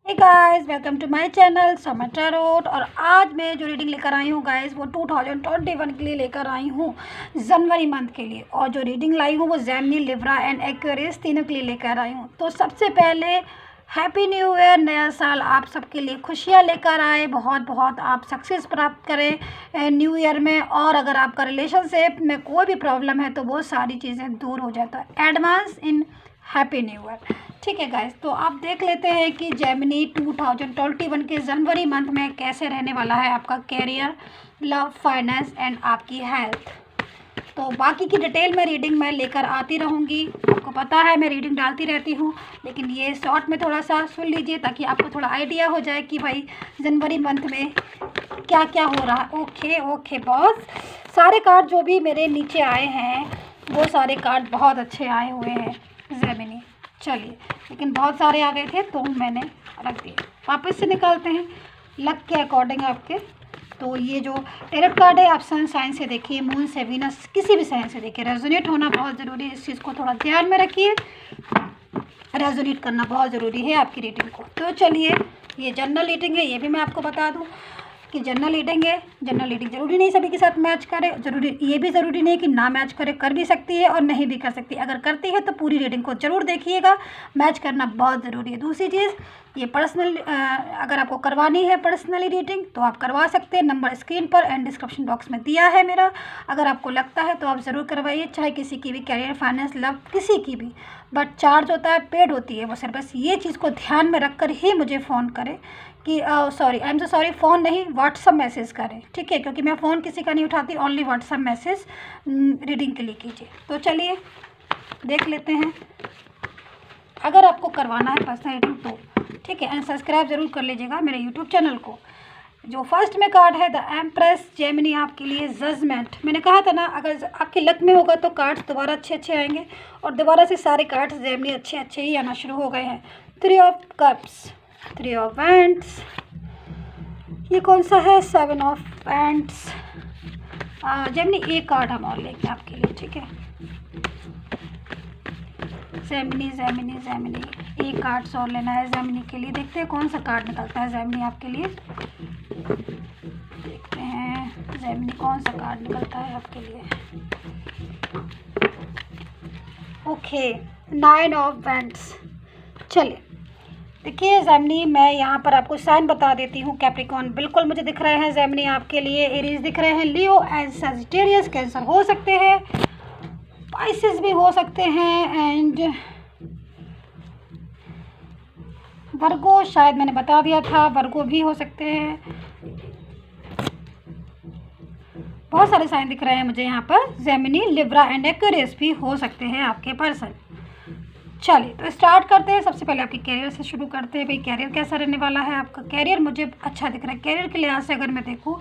Hey guys, welcome to my channel Sama Tarot. और आज मैं जो रीडिंग लेकर आई हूँ गाइस, वो 2021 के लिए लेकर आई हूँ, जनवरी मंथ के लिए। और जो रीडिंग लाई हूँ वो जेमिनी, लिब्रा एंड एक्वेरियस तीनों के लिए लेकर आई हूँ। तो सबसे पहले हैप्पी न्यू ईयर, नया साल आप सबके लिए खुशियाँ लेकर आए, बहुत बहुत आप सक्सेस प्राप्त करें न्यू ईयर में। और अगर आपका रिलेशनशिप में कोई भी प्रॉब्लम है तो वो सारी चीज़ें दूर हो जाता है। Advance in happy new year. ठीक है गाइस, तो आप देख लेते हैं कि जेमिनी 2021 के जनवरी मंथ में कैसे रहने वाला है आपका कैरियर, लव, फाइनेंस एंड आपकी हेल्थ। तो बाकी की डिटेल में रीडिंग मैं लेकर आती रहूँगी। आपको पता है मैं रीडिंग डालती रहती हूँ, लेकिन ये शॉर्ट में थोड़ा सा सुन लीजिए ताकि आपको थोड़ा आइडिया हो जाए कि भाई जनवरी मंथ में क्या क्या हो रहा है। ओके बॉस, सारे कार्ड जो भी मेरे नीचे आए हैं वो सारे कार्ड बहुत अच्छे आए हुए हैं जेमिनी। चलिए, लेकिन बहुत सारे आ गए थे तो मैंने रख दिए। वापस से निकालते हैं लक के अकॉर्डिंग आपके। तो ये जो टैरोट कार्ड है आप सन साइन से देखिए, मून से, वीनस, किसी भी साइन से देखिए। रेजोनेट होना बहुत ज़रूरी है, इस चीज़ को थोड़ा ध्यान में रखिए। रेजोनेट करना बहुत ज़रूरी है आपकी रीडिंग को। तो चलिए, ये जनरल रीडिंग है, ये भी मैं आपको बता दूँ कि जनरल रीडिंग है। जनरल रीडिंग ज़रूरी नहीं सभी के साथ मैच करे, ये भी ज़रूरी नहीं कि ना मैच करे, कर भी सकती है और नहीं भी कर सकती। अगर करती है तो पूरी रीडिंग को ज़रूर देखिएगा, मैच करना बहुत ज़रूरी है। दूसरी चीज़, ये पर्सनल अगर आपको करवानी है पर्सनली रीडिंग तो आप करवा सकते हैं। नंबर स्क्रीन पर एंड डिस्क्रिप्शन बॉक्स में दिया है मेरा। अगर आपको लगता है तो आप ज़रूर करवाइए, चाहे किसी की भी, कैरियर, फाइनेंस, लव, किसी की भी। बट चार्ज होता है, पेड होती है वो सर। बस ये चीज़ को ध्यान में रख कर ही मुझे फ़ोन करें कि sorry, I am so sorry, phone नहीं, व्हाट्सअप मैसेज करें, ठीक है? क्योंकि मैं फ़ोन किसी का नहीं उठाती, ओनली व्हाट्सअप मैसेज रीडिंग के लिए कीजिए। तो चलिए देख लेते हैं। अगर आपको करवाना है पर्सनल रीडिंग तो ठीक है, एंड सब्सक्राइब ज़रूर कर लीजिएगा मेरे यूट्यूब चैनल को। जो फर्स्ट में कार्ड है द एम्प्रेस जेमिनी, आपके लिए जजमेंट। मैंने कहा था ना, अगर आपके लक में होगा तो कार्ड्स दोबारा अच्छे आएंगे, और दोबारा से सारे कार्ड्स जेमिनी अच्छे ही आना शुरू हो गए हैं। 3 ऑफ कप्स, 3 ऑफ वैंड्स, ये कौन सा है? 7 ऑफ वैंड्स। जेमिनी एक कार्ड हम और लेंगे आपके लिए, ठीक है? जेमिनी एक कार्ड्स और लेना है जेमिनी के लिए। देखते हैं कौन सा कार्ड निकलता है जेमिनी आपके लिए। देखते हैं जेमिनी कौन सा कार्ड निकलता है आपके लिए। Okay, 9 of wands. चलिए देखिए जेमिनी, मैं यहाँ पर आपको साइन बता देती हूँ। कैप्रिकॉर्न बिल्कुल मुझे दिख रहे हैं जेमिनी आपके लिए। एरीज दिख रहे हैं, लियो एंड सजिटेरियस, कैंसर हो सकते हैं, पाइसेस भी हो सकते हैं, एंड वर्गो, शायद मैंने बता दिया था, वर्गो भी हो सकते हैं। बहुत सारे साइन दिख रहे हैं मुझे यहाँ पर। जेमिनी, लिब्रा एंड एक्वेरियस भी हो सकते हैं आपके पर्सन। चलिए तो स्टार्ट करते हैं। सबसे पहले आपके कैरियर से शुरू करते हैं। भाई कैरियर कैसा रहने वाला है आपका? कैरियर मुझे अच्छा दिख रहा है। कैरियर के लिहाज से अगर मैं देखूँ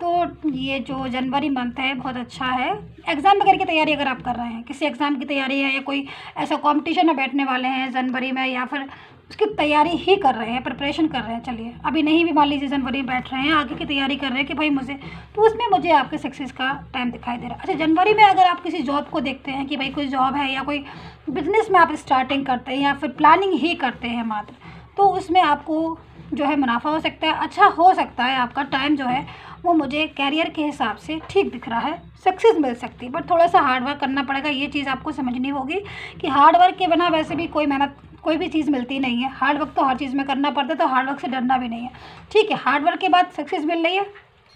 तो ये जो जनवरी मंथ है बहुत अच्छा है। एग्ज़ाम वगैरह की तैयारी अगर आप कर रहे हैं, किसी एग्ज़ाम की तैयारी है, या कोई ऐसा कॉम्पिटिशन में बैठने वाले हैं जनवरी में, या फिर उसकी तैयारी ही कर रहे हैं, प्रिपरेशन कर रहे हैं, चलिए अभी नहीं भी मान लीजिए जनवरी में बैठ रहे हैं, आगे की तैयारी कर रहे हैं कि भाई मुझे, तो उसमें मुझे आपके सक्सेस का टाइम दिखाई दे रहा है। अच्छा, जनवरी में अगर आप किसी जॉब को देखते हैं कि भाई कोई जॉब है, या कोई बिजनेस में आप स्टार्टिंग करते हैं, या फिर प्लानिंग ही करते हैं मात्र, तो उसमें आपको जो है मुनाफा हो सकता है, अच्छा हो सकता है। आपका टाइम जो है वो मुझे कैरियर के हिसाब से ठीक दिख रहा है, सक्सेस मिल सकती है। बट थोड़ा सा हार्ड वर्क करना पड़ेगा, ये चीज़ आपको समझनी होगी कि हार्ड वर्क के बिना वैसे भी कोई मेहनत, कोई भी चीज़ मिलती नहीं है। हार्ड वर्क तो हर चीज़ में करना पड़ता है, तो हार्ड वर्क से डरना भी नहीं है, ठीक है? हार्ड वर्क के बाद सक्सेस मिल रही है,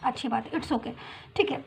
अच्छी बात है, इट्स ओके, ठीक है?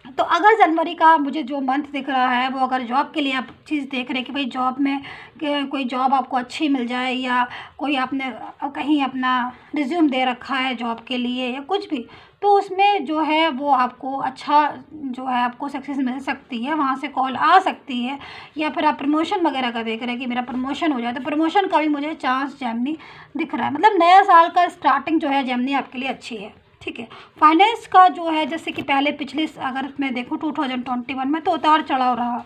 तो अगर जनवरी का मुझे जो मंथ दिख रहा है वो, अगर जॉब के लिए आप चीज़ देख रहे हैं कि भाई जॉब में कोई जॉब आपको अच्छी मिल जाए, या कोई आपने कहीं अपना रिज्यूम दे रखा है जॉब के लिए, या कुछ भी, तो उसमें जो है वो आपको अच्छा जो है आपको सक्सेस मिल सकती है, वहाँ से कॉल आ सकती है। या फिर आप प्रमोशन वगैरह का देख रहे हैं कि मेरा प्रमोशन हो जाए, तो प्रमोशन का भी मुझे चांस जेमिनी दिख रहा है। मतलब नया साल का स्टार्टिंग जो है जेमिनी आपके लिए अच्छी है, ठीक है? फाइनेंस का जो है, जैसे कि पहले पिछले अगर मैं देखूँ 2021 में, तो उतार चढ़ाव रहा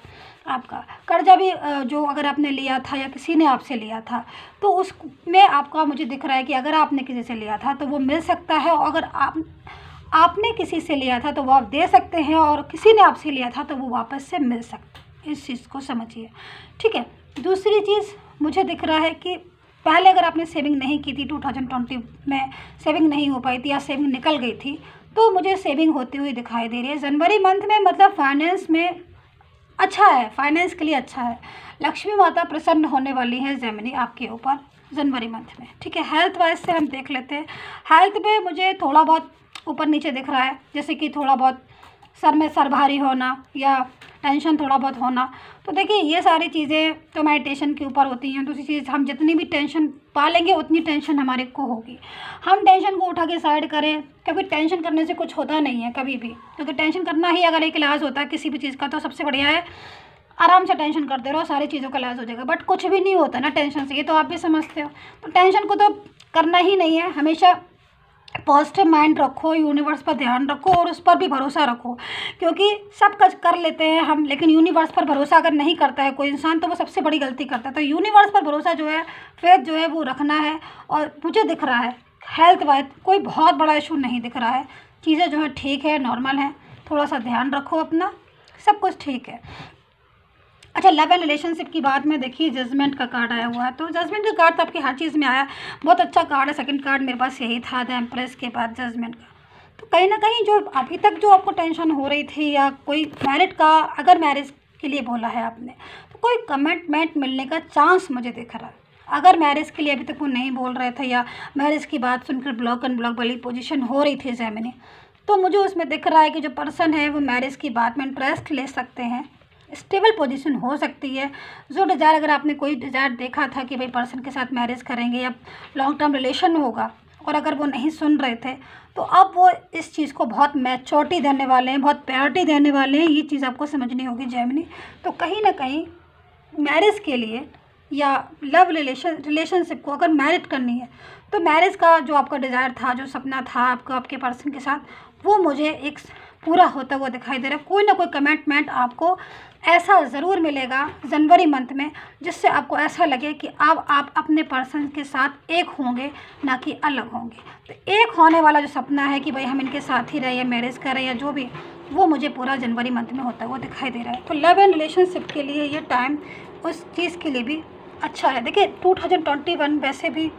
आपका। कर्जा भी जो अगर आपने लिया था या किसी ने आपसे लिया था, तो उसमें आपका मुझे दिख रहा है कि अगर आपने किसी से लिया था तो वो मिल सकता है, और अगर आपने किसी से लिया था तो वो आप दे सकते हैं, और किसी ने आपसे लिया था तो वो वापस से मिल सकता है। इस चीज़ को समझिए, ठीक है? दूसरी चीज़ मुझे दिख रहा है कि पहले अगर आपने सेविंग नहीं की थी 2020 में, सेविंग नहीं हो पाई थी या सेविंग निकल गई थी, तो मुझे सेविंग होती हुई दिखाई दे रही है जनवरी मंथ में। मतलब फाइनेंस में अच्छा है, फाइनेंस के लिए अच्छा है। लक्ष्मी माता प्रसन्न होने वाली है जेमिनी आपके ऊपर जनवरी मंथ में, ठीक है। हेल्थ वाइज से हम देख लेते हैं। हेल्थ में मुझे थोड़ा बहुत ऊपर नीचे दिख रहा है, जैसे कि थोड़ा बहुत सर में सर भारी होना या टेंशन थोड़ा बहुत होना। तो देखिए ये सारी चीज़ें तो मेडिटेशन के ऊपर होती हैं। दूसरी चीज़, हम जितनी भी टेंशन पालेंगे उतनी टेंशन हमारे को होगी। हम टेंशन को उठा के साइड करें, क्योंकि टेंशन करने से कुछ होता नहीं है कभी भी, क्योंकि टेंशन करना ही अगर एक इलाज होता है किसी भी चीज़ का तो सबसे बढ़िया है आराम से टेंशन करते रहो, सारी चीज़ों का इलाज हो जाएगा। बट कुछ भी नहीं होता ना टेंशन से, ये तो आप भी समझते हो। तो टेंशन को तो करना ही नहीं है। हमेशा पॉजिटिव माइंड रखो, यूनिवर्स पर ध्यान रखो और उस पर भी भरोसा रखो, क्योंकि सब कुछ कर लेते हैं हम, लेकिन यूनिवर्स पर भरोसा अगर नहीं करता है कोई इंसान तो वो सबसे बड़ी गलती करता है। तो यूनिवर्स पर भरोसा जो है, फेथ जो है वो रखना है। और मुझे दिख रहा है हेल्थ वाइज कोई बहुत बड़ा इशू नहीं दिख रहा है, चीज़ें जो है ठीक है, नॉर्मल है। थोड़ा सा ध्यान रखो अपना, सब कुछ ठीक है। अच्छा, लव एंड रिलेशनशिप की बात में देखिए जजमेंट का कार्ड आया हुआ है, तो जजमेंट का कार्ड तो आपकी हर चीज़ में आया, बहुत अच्छा कार्ड है। सेकंड कार्ड मेरे पास यही था, द एम्प्रेस के बाद जजमेंट का। तो कहीं ना कहीं जो अभी तक जो आपको टेंशन हो रही थी, या कोई मैरिड का, अगर मैरिज के लिए बोला है आपने, तो कोई कमिटमेंट मिलने का चांस मुझे दिख रहा है। अगर मैरिज के लिए अभी तक वो नहीं बोल रहे थे, या मैरिज की बात सुनकर ब्लॉक एंड ब्लॉक वाली पोजीशन हो रही थी जेमिनी, तो मुझे उसमें दिख रहा है कि जो पर्सन है वो मैरिज की बात में इंटरेस्ट ले सकते हैं, स्टेबल पोजीशन हो सकती है। जो डिज़ायर, अगर आपने कोई डिज़ायर देखा था कि भाई पर्सन के साथ मैरिज करेंगे या लॉन्ग टर्म रिलेशन होगा, और अगर वो नहीं सुन रहे थे, तो अब वो इस चीज़ को बहुत मैच्योरिटी देने वाले हैं, बहुत प्रायोरिटी देने वाले हैं। ये चीज़ आपको समझनी होगी जेमिनी। तो कहीं ना कहीं मैरिज के लिए या लव रिलेशनशिप को अगर मैरिज करनी है, तो मैरिज का जो आपका डिज़ायर था, जो सपना था आपका आपके पर्सन के साथ, वो मुझे एक पूरा होता हुआ दिखाई दे रहा है। कोई ना कोई कमिटमेंट आपको ऐसा ज़रूर मिलेगा जनवरी मंथ में, जिससे आपको ऐसा लगे कि अब आप अपने पर्सन के साथ एक होंगे, ना कि अलग होंगे। तो एक होने वाला जो सपना है कि भाई हम इनके साथ ही रहें या मैरिज करें या जो भी, वो मुझे पूरा जनवरी मंथ में होता हुआ दिखाई दे रहा है। तो लव एंड रिलेशनशिप के लिए ये टाइम उस चीज़ के लिए भी अच्छा है। देखिए 2021 वैसे भी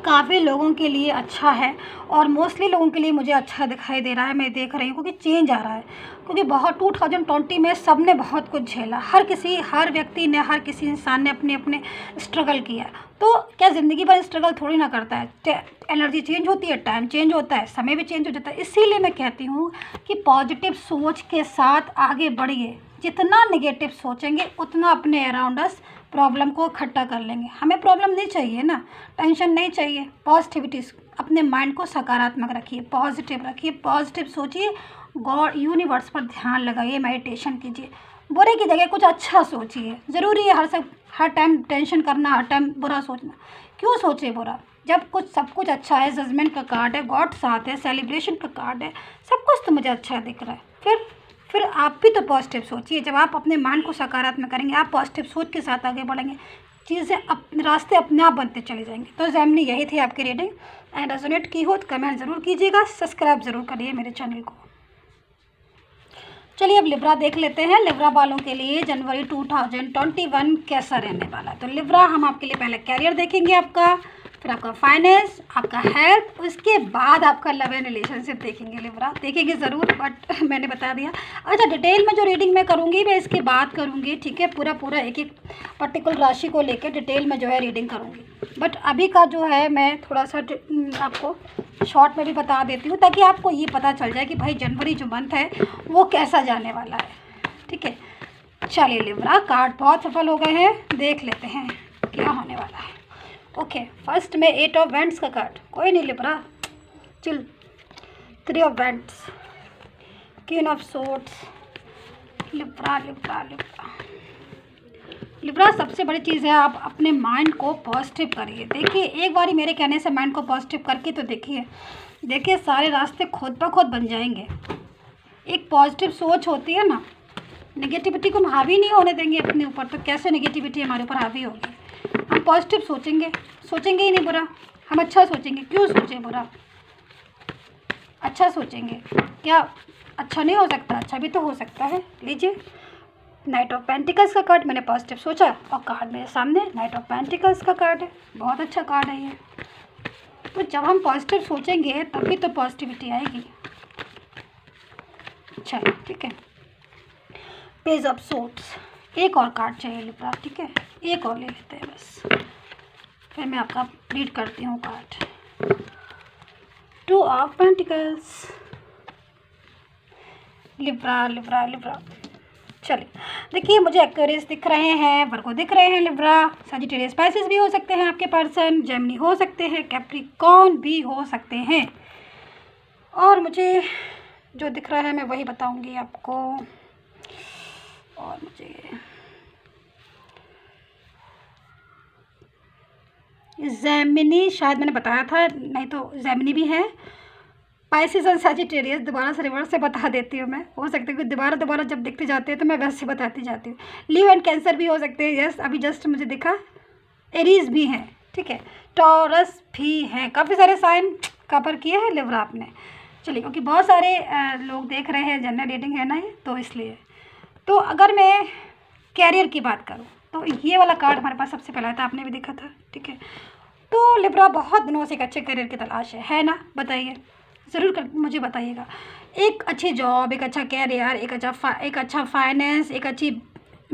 काफ़ी लोगों के लिए अच्छा है, और मोस्टली लोगों के लिए मुझे अच्छा दिखाई दे रहा है। मैं देख रही हूँ क्योंकि चेंज आ रहा है, क्योंकि बहुत 2020 में सब ने बहुत कुछ झेला, हर व्यक्ति ने, हर किसी इंसान ने अपने अपने स्ट्रगल किया। तो क्या ज़िंदगी भर स्ट्रगल थोड़ी ना करता है, एनर्जी चेंज होती है, टाइम चेंज होता है, समय भी चेंज हो जाता है। इसीलिए मैं कहती हूँ कि पॉजिटिव सोच के साथ आगे बढ़िए। जितना नेगेटिव सोचेंगे उतना अपने अराउंड अस प्रॉब्लम को इकट्ठा कर लेंगे। हमें प्रॉब्लम नहीं चाहिए ना, टेंशन नहीं चाहिए। पॉजिटिविटी, अपने माइंड को सकारात्मक रखिए, पॉजिटिव रखिए, पॉजिटिव सोचिए, गॉड यूनिवर्स पर ध्यान लगाइए, मेडिटेशन कीजिए। बुरे की जगह कुछ अच्छा सोचिए। ज़रूरी है हर टाइम टेंशन करना, हर टाइम बुरा सोचना? क्यों सोचे बुरा, जब कुछ सब कुछ अच्छा है। जजमेंट का कार्ड है, गॉड साथ है, सेलिब्रेशन का कार्ड है, सब कुछ तो मुझे अच्छा दिख रहा है। फिर आप भी तो पॉजिटिव सोचिए। जब आप अपने माइंड को सकारात्मक करेंगे, आप पॉजिटिव सोच के साथ आगे बढ़ेंगे, चीज़ें रास्ते अपने आप बनते चले जाएंगे। तो जेमिनी यही थी आपकी रीडिंग, एंड रेजोनेट की हो तो कमेंट ज़रूर कीजिएगा, सब्सक्राइब ज़रूर करिए मेरे चैनल को। चलिए अब लिब्रा देख लेते हैं। लिब्रा वालों के लिए जनवरी 2021 कैसा रहने वाला है। तो लिब्रा, हम आपके लिए पहले कैरियर देखेंगे आपका, फिर आपका फाइनेंस, आपका हेल्थ, उसके बाद आपका लव एंड रिलेशनशिप देखेंगे। लिब्रा देखेंगे ज़रूर, बट मैंने बता दिया। अच्छा, डिटेल में जो रीडिंग मैं करूँगी मैं इसके बाद करूँगी, ठीक है। पूरा एक एक पर्टिकुलर राशि को लेकर डिटेल में जो है रीडिंग करूँगी, बट अभी का जो है मैं थोड़ा सा आपको शॉर्ट में भी बता देती हूँ, ताकि आपको ये पता चल जाए कि भाई जनवरी जो मंथ है वो कैसा जाने वाला है, ठीक है। चलिए लिब्रा, कार्ड बहुत सफल हो गए हैं, देख लेते हैं क्या होने वाला है। ओके, फर्स्ट में 8 ऑफ वेंट्स का कार्ड, कोई नहीं Libra, chill. 3 of vents, queen of swords. Libra Libra Libra Libra, सबसे बड़ी चीज़ है आप अपने माइंड को पॉजिटिव करिए। देखिए एक बारी मेरे कहने से माइंड को पॉजिटिव करके तो देखिए सारे रास्ते खुद ब खुद बन जाएंगे। एक पॉजिटिव सोच होती है ना, नेगेटिविटी को हम हावी नहीं होने देंगे अपने ऊपर, तो कैसे नेगेटिविटी हमारे ऊपर हावी होगी। हम पॉजिटिव सोचेंगे ही नहीं बुरा, हम अच्छा सोचेंगे। क्यों सोचें बुरा, अच्छा सोचेंगे। क्या अच्छा नहीं हो सकता? अच्छा भी तो हो सकता है। लीजिए नाइट ऑफ पेंटिकल्स का कार्ड, मैंने पॉजिटिव सोचा और कार्ड मेरे सामने नाइट ऑफ पेंटिकल्स का कार्ड है। बहुत अच्छा कार्ड है ये। तो जब हम पॉजिटिव सोचेंगे तभी तो पॉजिटिविटी आएगी। अच्छा ठीक है, पेज ऑफ सोर्ड्स, एक और कार्ड चाहिए लिब्रा, ठीक है, एक और ले लेते हैं बस, फिर मैं आपका रीड करती हूँ card. Two of pentacles, Libra Libra Libra. चलिए देखिए, मुझे एक्वेरियस दिख रहे हैं, वर्गो दिख रहे हैं, लिब्रा, सजिटेरियस, स्पाइसेस भी हो सकते हैं आपके पर्सन, जेमिनी हो सकते हैं, कैप्रिकॉर्न भी हो सकते हैं, और मुझे जो दिख रहा है मैं वही बताऊंगी आपको। और मुझे जेमिनी शायद मैंने बताया था, नहीं तो जेमिनी भी है, स्पाइसेस और सजिटेरियस दोबारा से रिवर्स से बता देती हूँ मैं, हो सकता है कि दोबारा जब देखते जाते हैं तो मैं वैसे बताती जाती हूँ। लीव एंड कैंसर भी हो सकते हैं, यस, अभी जस्ट मुझे दिखा। एरीज भी हैं, ठीक है, टॉरस भी हैं, काफ़ी सारे साइन कवर किए हैं लिब्रा आपने। चलिए, क्योंकि बहुत सारे लोग देख रहे हैं, जनरल रीडिंग है ना ये, तो इसलिए। तो अगर मैं कैरियर की बात करूँ तो ये वाला कार्ड हमारे पास सबसे पहला था, आपने भी देखा था, ठीक है। तो लिब्रा बहुत दिनों से एक अच्छे करियर की तलाश है ना, बताइए, ज़रूर कर मुझे बताइएगा। एक अच्छी जॉब, एक अच्छा कैरियर, एक अच्छा फाइनेंस, एक अच्छी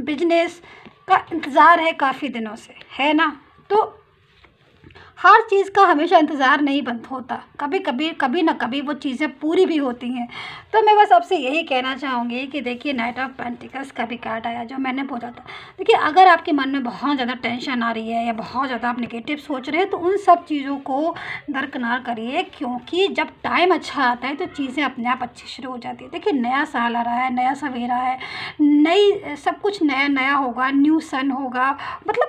बिजनेस का इंतज़ार है काफ़ी दिनों से, है ना। तो हर चीज़ का हमेशा इंतज़ार नहीं बंद होता, कभी ना कभी वो चीज़ें पूरी भी होती हैं। तो मैं बस आपसे यही कहना चाहूँगी कि देखिए, नाइट ऑफ पेंटिकल्स का भी कार्ड आया जो मैंने बोला था। देखिए, अगर आपके मन में बहुत ज़्यादा टेंशन आ रही है या बहुत ज़्यादा आप नेगेटिव सोच रहे हैं तो उन सब चीज़ों को दरकिनार करिए, क्योंकि जब टाइम अच्छा आता है तो चीज़ें अपने आप अच्छी शुरू हो जाती है। देखिए, नया साल आ रहा है, नया सवेरा है, नई सब कुछ नया नया होगा, न्यू सन होगा, मतलब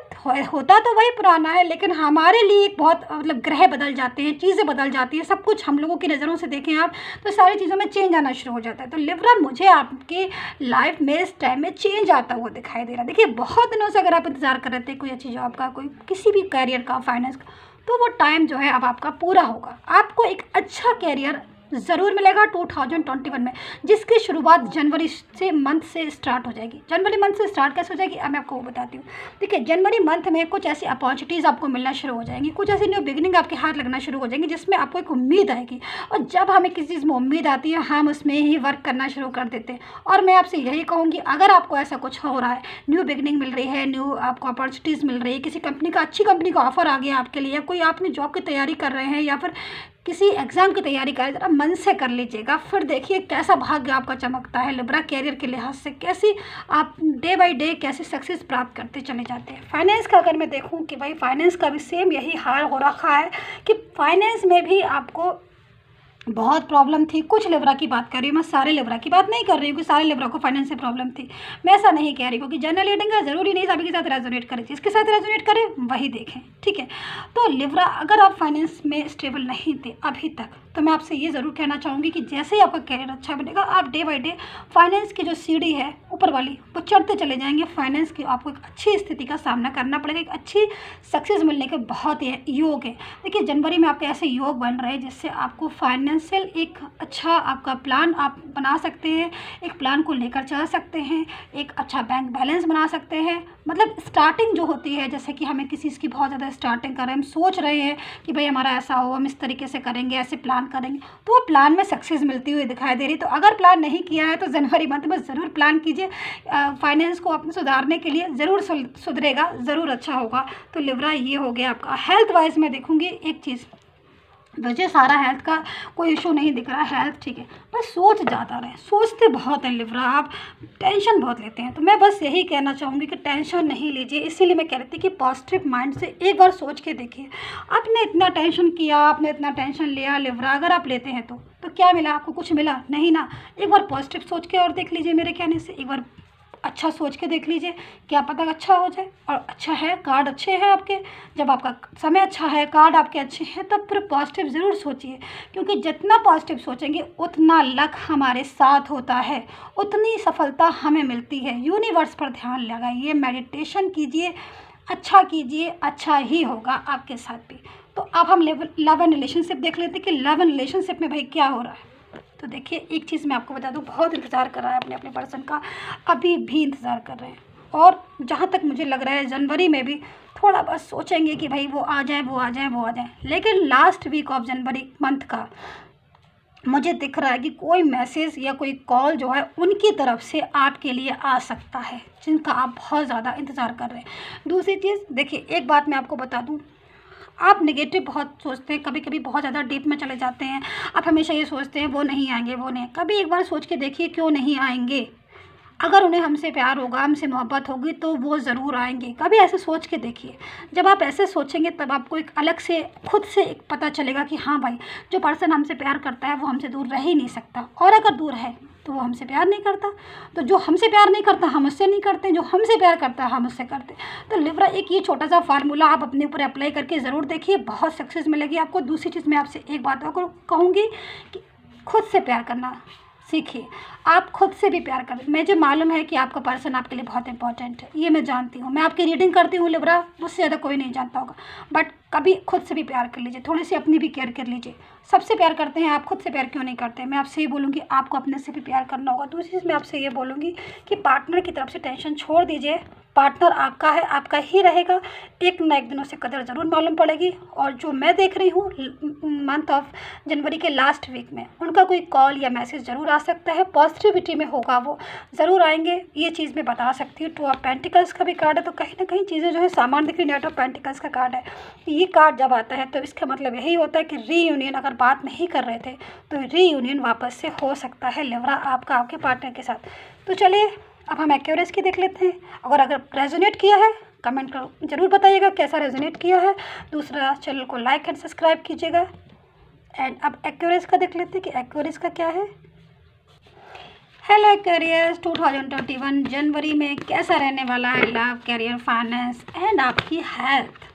होता तो वही पुराना है, लेकिन हमारे लिए एक बहुत मतलब ग्रह बदल जाते हैं, चीज़ें बदल जाती हैं, सब कुछ हम लोगों की नज़रों से देखें आप तो सारी चीज़ों में चेंज आना शुरू हो जाता है। तो लिब्रा, मुझे आपकी लाइफ में इस टाइम में चेंज आता हुआ दिखाई दे रहा है। देखिए, बहुत दिनों से अगर आप इंतज़ार कर रहे थे कोई अच्छी जॉब का, कोई किसी भी कैरियर का, फाइनेंस का, तो वो टाइम जो है अब आपका पूरा होगा। आपको एक अच्छा कैरियर ज़रूर मिलेगा 2021 में, जिसकी शुरुआत जनवरी से मंथ से स्टार्ट हो जाएगी। जनवरी मंथ से स्टार्ट कैसे हो जाएगी, अब मैं आपको वो बताती हूँ। देखिए, जनवरी मंथ में कुछ ऐसी अपॉर्चुनिटीज़ आपको मिलना शुरू हो जाएंगी, कुछ ऐसी न्यू बिगिनिंग आपके हाथ लगना शुरू हो जाएंगी, जिसमें आपको एक उम्मीद आएगी। और जब हमें किसी चीज़ में उम्मीद आती है, हम उसमें ही वर्क करना शुरू कर देते हैं। और मैं आपसे यही कहूँगी, अगर आपको ऐसा कुछ हो रहा है, न्यू बिगिनिंग मिल रही है, न्यू आपको अपॉर्चुनिटीज़ मिल रही है, किसी कंपनी का, अच्छी कंपनी का ऑफर आ गया आपके लिए, कोई आपने जॉब की तैयारी कर रहे हैं या फिर किसी एग्ज़ाम की तैयारी करें, ज़रा मन से कर लीजिएगा, फिर देखिए कैसा भाग्य आपका चमकता है लिब्रा। कैरियर के लिहाज से कैसी आप डे बाय डे कैसे सक्सेस प्राप्त करते चले जाते हैं। फाइनेंस का अगर मैं देखूं कि भाई फाइनेंस का भी सेम यही हाल हो रखा है कि फाइनेंस में भी आपको बहुत प्रॉब्लम थी। कुछ लिब्रा की बात कर रही हूँ मैं, सारे लिब्रा की बात नहीं कर रही हूँ कि सारे लिब्रा को फाइनेंस से प्रॉब्लम थी, मैं ऐसा नहीं कह रही, क्योंकि जनरल रीडिंग का ज़रूरी नहीं सभी के साथ रेजोनेट करे, जिसके साथ रेजोनेट करे वही देखें, ठीक है। तो लिब्रा, अगर आप फाइनेंस में स्टेबल नहीं थे अभी तक, तो मैं आपसे ये ज़रूर कहना चाहूँगी कि जैसे ही आपका कैरियर अच्छा बनेगा, आप डे बाय डे फाइनेंस की जो सीढ़ी है ऊपर वाली, वो चढ़ते चले जाएंगे। फाइनेंस की आपको एक अच्छी स्थिति का सामना करना पड़ेगा, एक अच्छी सक्सेस मिलने के बहुत योग है। देखिए, जनवरी में आपके ऐसे योग बन रहे हैं जिससे आपको फाइनेंशियल एक अच्छा आपका प्लान आप बना सकते हैं, एक प्लान को लेकर चल सकते हैं, एक अच्छा बैंक बैलेंस बना सकते हैं। मतलब स्टार्टिंग जो होती है, जैसे कि हमें किसी चीज़ की बहुत ज़्यादा स्टार्टिंग कर रहे हैं, हम सोच रहे हैं कि भाई हमारा ऐसा हो, हम इस तरीके से करेंगे, ऐसे प्लान करेंगे, तो वो प्लान में सक्सेस मिलती हुई दिखाई दे रही। तो अगर प्लान नहीं किया है तो जनवरी मंथ में ज़रूर प्लान कीजिए, फाइनेंस को अपने सुधारने के लिए, ज़रूर सुधरेगा, ज़रूर अच्छा होगा। तो लिब्रा, ये हो गया आपका। हेल्थ वाइज मैं देखूँगी एक चीज़, मुझे सारा हेल्थ का कोई इशू नहीं दिख रहा है, हेल्थ ठीक है, बस सोच ज़्यादा रहे, सोचते बहुत हैं लिब्रा, आप टेंशन बहुत लेते हैं। तो मैं बस यही कहना चाहूँगी कि टेंशन नहीं लीजिए, इसीलिए मैं कह रही थी कि पॉजिटिव माइंड से एक बार सोच के देखिए। आपने इतना टेंशन किया, आपने इतना टेंशन लिया लिब्रा, अगर आप लेते हैं तो क्या मिला आपको, कुछ मिला नहीं ना। एक बार पॉजिटिव सोच के और देख लीजिए, मेरे कहने से एक बार अच्छा सोच के देख लीजिए, क्या पता अच्छा हो जाए। और अच्छा है, कार्ड अच्छे हैं आपके, जब आपका समय अच्छा है, कार्ड आपके अच्छे हैं, तब फिर पॉजिटिव ज़रूर सोचिए, क्योंकि जितना पॉजिटिव सोचेंगे उतना लक हमारे साथ होता है, उतनी सफलता हमें मिलती है। यूनिवर्स पर ध्यान लगाइए, मेडिटेशन कीजिए, अच्छा कीजिए, अच्छा ही होगा आपके साथ भी। तो अब हम लव एंड रिलेशनशिप देख लेते हैं कि लव एंड रिलेशनशिप में भाई क्या हो रहा है। तो देखिए एक चीज़ मैं आपको बता दूं, बहुत इंतज़ार कर रहा है अपने पर्सन का, अभी भी इंतज़ार कर रहे हैं। और जहाँ तक मुझे लग रहा है जनवरी में भी थोड़ा बस सोचेंगे कि भाई वो आ जाए, वो आ जाए, वो आ जाए। लेकिन लास्ट वीक ऑफ जनवरी मंथ का मुझे दिख रहा है कि कोई मैसेज या कोई कॉल जो है उनकी तरफ से आपके लिए आ सकता है, जिनका आप बहुत ज़्यादा इंतज़ार कर रहे हैं। दूसरी चीज़ देखिए, एक बात मैं आपको बता दूं, आप नेगेटिव बहुत सोचते हैं, कभी कभी बहुत ज़्यादा डीप में चले जाते हैं। आप हमेशा ये सोचते हैं वो नहीं आएंगे, वो नहीं। कभी एक बार सोच के देखिए क्यों नहीं आएंगे। अगर उन्हें हमसे प्यार होगा, हमसे मोहब्बत होगी तो वो ज़रूर आएंगे। कभी ऐसे सोच के देखिए। जब आप ऐसे सोचेंगे तब आपको एक अलग से खुद से एक पता चलेगा कि हाँ भाई, जो पर्सन हमसे प्यार करता है वो हमसे दूर रह ही नहीं सकता। और अगर दूर है तो वो हमसे प्यार नहीं करता। तो जो हमसे प्यार नहीं करता हम उससे नहीं करते, जो हमसे प्यार करता है हम उससे करते। तो लिब्रा एक ये छोटा सा फार्मूला आप अपने ऊपर अप्लाई करके ज़रूर देखिए, बहुत सक्सेस मिलेगी आपको। दूसरी चीज़ मैं आपसे एक बात और कहूँगी कि खुद से प्यार करना सीखिए। आप खुद से भी प्यार करें। मुझे मालूम है कि आपका पर्सन आपके लिए बहुत इंपॉर्टेंट है, ये मैं जानती हूँ। मैं आपकी रीडिंग करती हूँ लिब्रा, मुझसे ज़्यादा कोई नहीं जानता होगा। बट कभी खुद से भी प्यार कर लीजिए, थोड़ी सी अपनी भी केयर कर लीजिए। सबसे प्यार करते हैं, आप खुद से प्यार क्यों नहीं करते? मैं आपसे ये बोलूँगी आपको अपने से भी प्यार करना होगा। दूसरी चीज़ मैं आपसे ये बोलूँगी कि पार्टनर की तरफ से टेंशन छोड़ दीजिए। पार्टनर आपका है, आपका ही रहेगा। एक ना एक दिन उसे कदर ज़रूर मालूम पड़ेगी। और जो मैं देख रही हूँ मंथ ऑफ जनवरी के लास्ट वीक में उनका कोई कॉल या मैसेज ज़रूर आ सकता है। पॉजिटिविटी में होगा, वो ज़रूर आएंगे, ये चीज़ मैं बता सकती हूँ। टू ऑफ पेंटिकल्स का भी कार्ड है, तो कहीं ना कहीं चीज़ें जो है सामान दिख रही। नाइट ऑफ पेंटिकल्स का कार्ड है। ये कार्ड जब आता है तो इसका मतलब यही होता है कि रीयूनियन, अगर बात नहीं कर रहे थे तो रीयूनियन वापस से हो सकता है लिब्रा आपका आपके पार्टनर के साथ। तो चलिए अब हम एक्यूरेस की देख लेते हैं। अगर रेजोनेट किया है कमेंट कर ज़रूर बताइएगा कैसा रेजोनेट किया है। दूसरा, चैनल को लाइक एंड सब्सक्राइब कीजिएगा। एंड अब एक्यूरेस का देख लेते हैं कि एक्यूरेस का क्या है। हेलो एक्वेरियस, 2021 जनवरी में कैसा रहने वाला है लव, कैरियर, फाइनेंस एंड आपकी हेल्थ।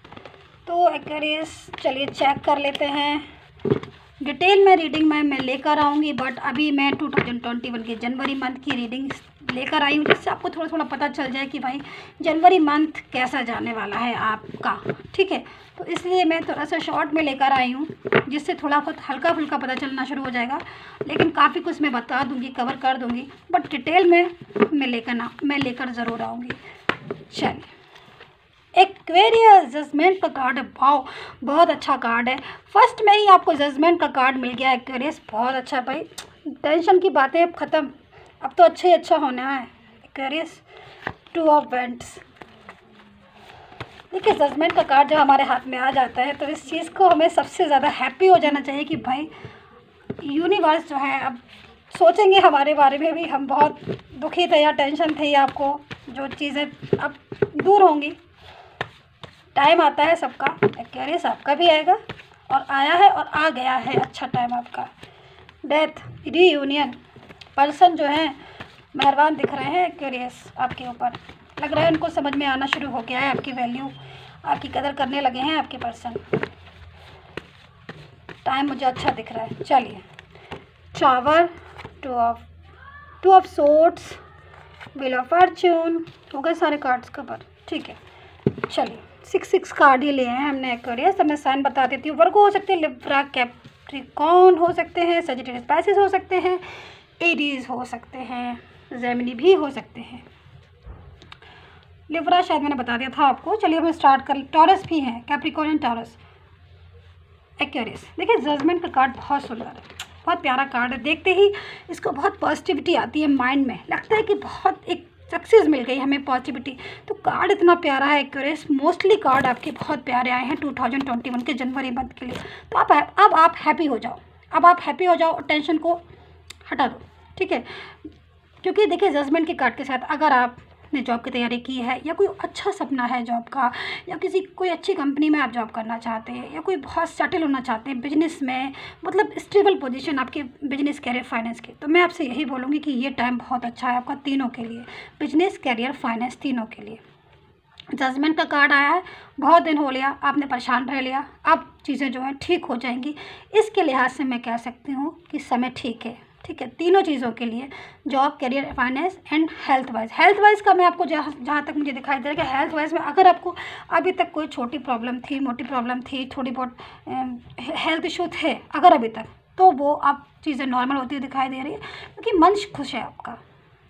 तो एक्वेरियस चलिए चेक कर लेते हैं। डिटेल में रीडिंग मैं लेकर आऊँगी, बट अभी मैं 2021 के जनवरी मंथ की रीडिंग लेकर आई हूँ, जिससे आपको थोड़ा थोड़ा पता चल जाए कि भाई जनवरी मंथ कैसा जाने वाला है आपका। ठीक है, तो इसलिए मैं थोड़ा सा शॉर्ट में लेकर आई हूँ, जिससे थोड़ा बहुत हल्का फुल्का पता चलना शुरू हो जाएगा। लेकिन काफ़ी कुछ मैं बता दूँगी, कवर कर दूँगी, बट डिटेल में मैं लेकर ज़रूर आऊँगी। चलिए, एक्वेरियस जजमेंट का कार्ड है। वाओ, बहुत अच्छा कार्ड है। फर्स्ट में ही आपको जजमेंट का कार्ड मिल गया एक्वेरियस, बहुत अच्छा भाई। टेंशन की बातें अब ख़त्म, अब तो अच्छा ही अच्छा होना है एक्वेरियस। Two of vents. देखिए, जजमेंट का कार्ड जब हमारे हाथ में आ जाता है तो इस चीज़ को हमें सबसे ज़्यादा हैप्पी हो जाना चाहिए कि भाई यूनिवर्स जो है अब सोचेंगे हमारे बारे में भी। हम बहुत दुखी थे या टेंशन थी, आपको जो चीज़ें अब दूर होंगी। टाइम आता है सबका, एक्वेरियस आपका भी आएगा और आया है और आ गया है अच्छा टाइम आपका। Death, reunion. पर्सन जो है मेहरबान दिख रहे हैं एक्वेरियस आपके ऊपर, लग रहा है उनको समझ में आना शुरू हो गया है आपकी वैल्यू, आपकी कदर करने लगे हैं आपके पर्सन। टाइम मुझे अच्छा दिख रहा है। चलिए, tower, two of swords, wheel of Fortune, हो गए सारे कार्ड्स कवर। ठीक है, चलिए 6 कार्ड ही लिए हैं हमने एक्वेरियस। तो मैं साइन बता देती हूँ। वर्गो हो सकते हैं, लिब्रा, कैप्रिकॉर्न हो सकते हैं, सजिटेरियस, पाइसेस हो सकते हैं, एरीज हो सकते हैं, जेमिनी भी हो सकते हैं। लिब्रा शायद मैंने बता दिया था आपको। चलिए हम स्टार्ट कर। टॉरस भी हैं, कैप्रिकॉर्न एंड टॉरस। एक्वेरियस, देखिए जजमेंट का कार्ड बहुत सुंदर है, बहुत प्यारा कार्ड है। देखते ही इसको बहुत पॉजिटिविटी आती है माइंड में, लगता है कि बहुत एक सक्सेस मिल गई हमें, पॉजिटिविटी। तो कार्ड इतना प्यारा है एक्वेरियस। मोस्टली कार्ड आपके बहुत प्यारे आए हैं 2021 के जनवरी मंथ के लिए। तो अब आप हैप्पी हो जाओ, अब आप हैप्पी हो जाओ और टेंशन को हटा दो। ठीक है, क्योंकि देखिए जजमेंट के कार्ड के साथ अगर आपने जॉब की तैयारी की है या कोई अच्छा सपना है जॉब का, या कोई अच्छी कंपनी में आप जॉब करना चाहते हैं, या कोई बहुत सेटल होना चाहते हैं बिजनेस में, मतलब स्टेबल पोजीशन आपके बिजनेस, कैरियर, फाइनेंस के, तो मैं आपसे यही बोलूँगी कि ये टाइम बहुत अच्छा है आपका तीनों के लिए, बिजनेस, कैरियर, फाइनेंस तीनों के लिए। जजमेंट का कार्ड आया है, बहुत दिन हो लिया आपने परेशान रह लिया, अब चीज़ें जो हैं ठीक हो जाएंगी। इसके लिहाज से मैं कह सकती हूँ कि समय ठीक है। ठीक है, तीनों चीज़ों के लिए, job, career, finance and health wise का मैं आपको जहाँ तक मुझे दिखाई दे रहा है कि हेल्थ वाइज में अगर आपको अभी तक कोई छोटी प्रॉब्लम थी, मोटी प्रॉब्लम थी, थोड़ी बहुत हेल्थ इशू थे अगर अभी तक, तो वो अब चीज़ें नॉर्मल होती हुई दिखाई दे रही है, क्योंकि मन खुश है आपका,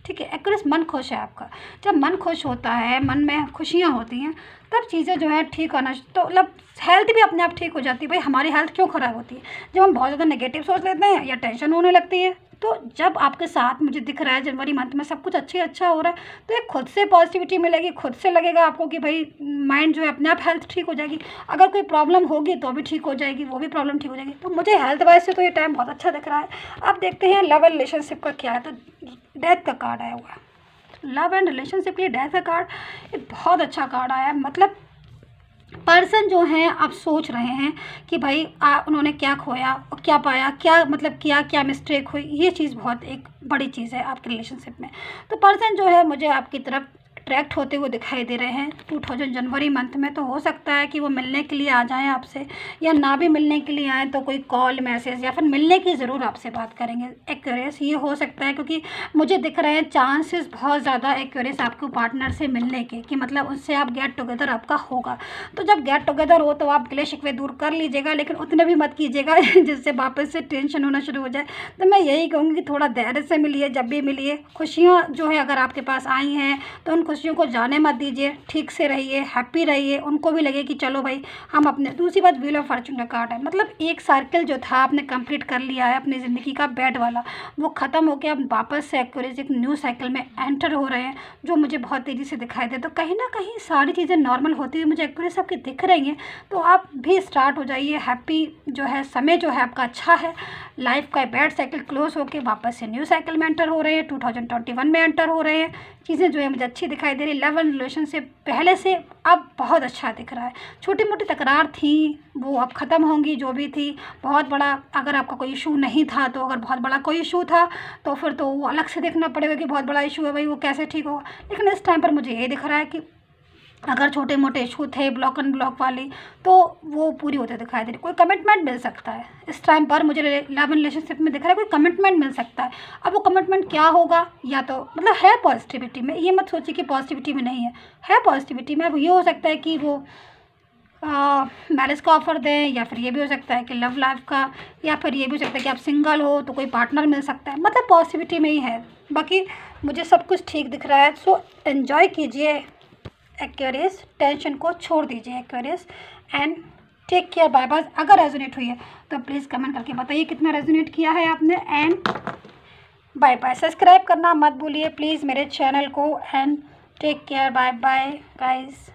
ठीक है। एक्यूरेस मन खुश है आपका। जब मन खुश होता है, मन में खुशियाँ होती हैं, तब चीज़ें जो है ठीक आना, तो मतलब हेल्थ भी अपने आप ठीक हो जाती है। भाई हमारी हेल्थ क्यों ख़राब होती है? जब हम बहुत ज़्यादा नेगेटिव सोच लेते हैं या टेंशन होने लगती है। तो जब आपके साथ मुझे दिख रहा है जनवरी मंथ में सब कुछ अच्छा हो रहा है, तो एक खुद से पॉजिटिविटी मिलेगी, खुद से लगेगा आपको कि भाई माइंड जो है अपने आप हेल्थ ठीक हो जाएगी। अगर कोई प्रॉब्लम होगी तो भी ठीक हो जाएगी, वो भी प्रॉब्लम ठीक हो जाएगी। तो मुझे हेल्थ वाइज से तो ये टाइम बहुत अच्छा दिख रहा है। अब देखते हैं लव एंड रिलेशनशिप का क्या है। तो डेथ का कार्ड आया हुआ है। लव एंड रिलेशनशिप के लिए डेथ का कार्ड एक बहुत अच्छा कार्ड आया है। मतलब पर्सन जो हैं आप सोच रहे हैं कि भाई उन्होंने क्या खोया और क्या पाया, क्या मतलब क्या मिस्टेक हुई। ये चीज़ बहुत एक बड़ी चीज़ है आपके रिलेशनशिप में। तो पर्सन जो है मुझे आपकी तरफ अट्रैक्ट होते हुए दिखाई दे रहे हैं 2000 जनवरी मंथ में। तो हो सकता है कि वो मिलने के लिए आ जाएं आपसे, या ना भी मिलने के लिए आएँ तो कोई कॉल मैसेज या फिर मिलने की ज़रूर आपसे बात करेंगे। एक्यूरेस ये हो सकता है, क्योंकि मुझे दिख रहे हैं चांसेस बहुत ज़्यादा एक्यूरेस आपको पार्टनर से मिलने के, कि मतलब उससे आप गेट टुगेदर आपका होगा। तो जब गेट टुगेदर हो तो आप गिले शिकवे दूर कर लीजिएगा, लेकिन उतने भी मत कीजिएगा जिससे वापस से टेंशन होना शुरू हो जाए। तो मैं यही कहूँगी कि थोड़ा धैर्य से मिलिए, जब भी मिलिए। खुशियाँ जो है अगर आपके पास आई हैं तो उन खुशियों को जाने मत दीजिए, ठीक से रहिए, हैप्पी रहिए, उनको भी लगे कि चलो भाई हम अपने। दूसरी बात, व्हील ऑफ फॉर्चून का कार्ड है। मतलब एक सर्कल जो था आपने कंप्लीट कर लिया है अपनी ज़िंदगी का, बैड वाला, वो ख़त्म होकर अब वापस से एक्यूरेस एक न्यू साइकिल में एंटर हो रहे हैं, जो मुझे बहुत तेज़ी से दिखाई दे। तो कहीं ना कहीं सारी चीज़ें नॉर्मल होती हुई मुझे एक्यूरेस आपकी दिख रही हैं। तो आप भी स्टार्ट हो जाइए, हैप्पी जो है समय जो है आपका अच्छा है। लाइफ का बैड साइकिल क्लोज होकर वापस से न्यू साइकिल में एंटर हो रहे हैं, 2021 में एंटर हो रहे हैं। चीज़ें जो है मुझे अच्छी दिखाई दे रही। लव एंड रिलेशनशिप पहले से अब बहुत अच्छा दिख रहा है। छोटी मोटी तकरार थी वो अब ख़त्म होंगी, जो भी थी। बहुत बड़ा अगर आपका कोई इशू नहीं था, तो अगर बहुत बड़ा कोई इशू था तो फिर तो वो अलग से देखना पड़ेगा कि बहुत बड़ा इशू है भाई, वो कैसे ठीक होगा। लेकिन इस टाइम पर मुझे ये दिख रहा है कि अगर छोटे मोटे इशू थे ब्लॉक एंड ब्लॉक वाली, तो वो पूरी होते दिखाई दे रही। कोई कमिटमेंट मिल सकता है इस टाइम पर मुझे लव एंड रिलेशनशिप में दिख रहा है, कोई कमिटमेंट मिल सकता है। अब वो कमिटमेंट क्या होगा, या तो मतलब है पॉजिटिविटी में, ये मत सोचिए कि पॉजिटिविटी में नहीं है पॉजिटिविटी में। अब ये हो सकता है कि वो मैरिज का ऑफ़र दें, या फिर ये भी हो सकता है कि लव लाइफ का, या फिर ये भी हो सकता है कि आप सिंगल हो तो कोई पार्टनर मिल सकता है। मतलब पॉजिटिविटी में ही है। बाकी मुझे सब कुछ ठीक दिख रहा है। सो एन्जॉय कीजिए एक्यूरेस, टेंशन को छोड़ दीजिए एक्यूरेस, and take care, bye bye. अगर रेजोनेट हुई है तो प्लीज़ कमेंट करके बताइए कितना रेजोनेट किया है आपने, एंड बाय बाय। सब्सक्राइब करना मत भूलिए प्लीज़ मेरे चैनल को, and take care, bye bye guys.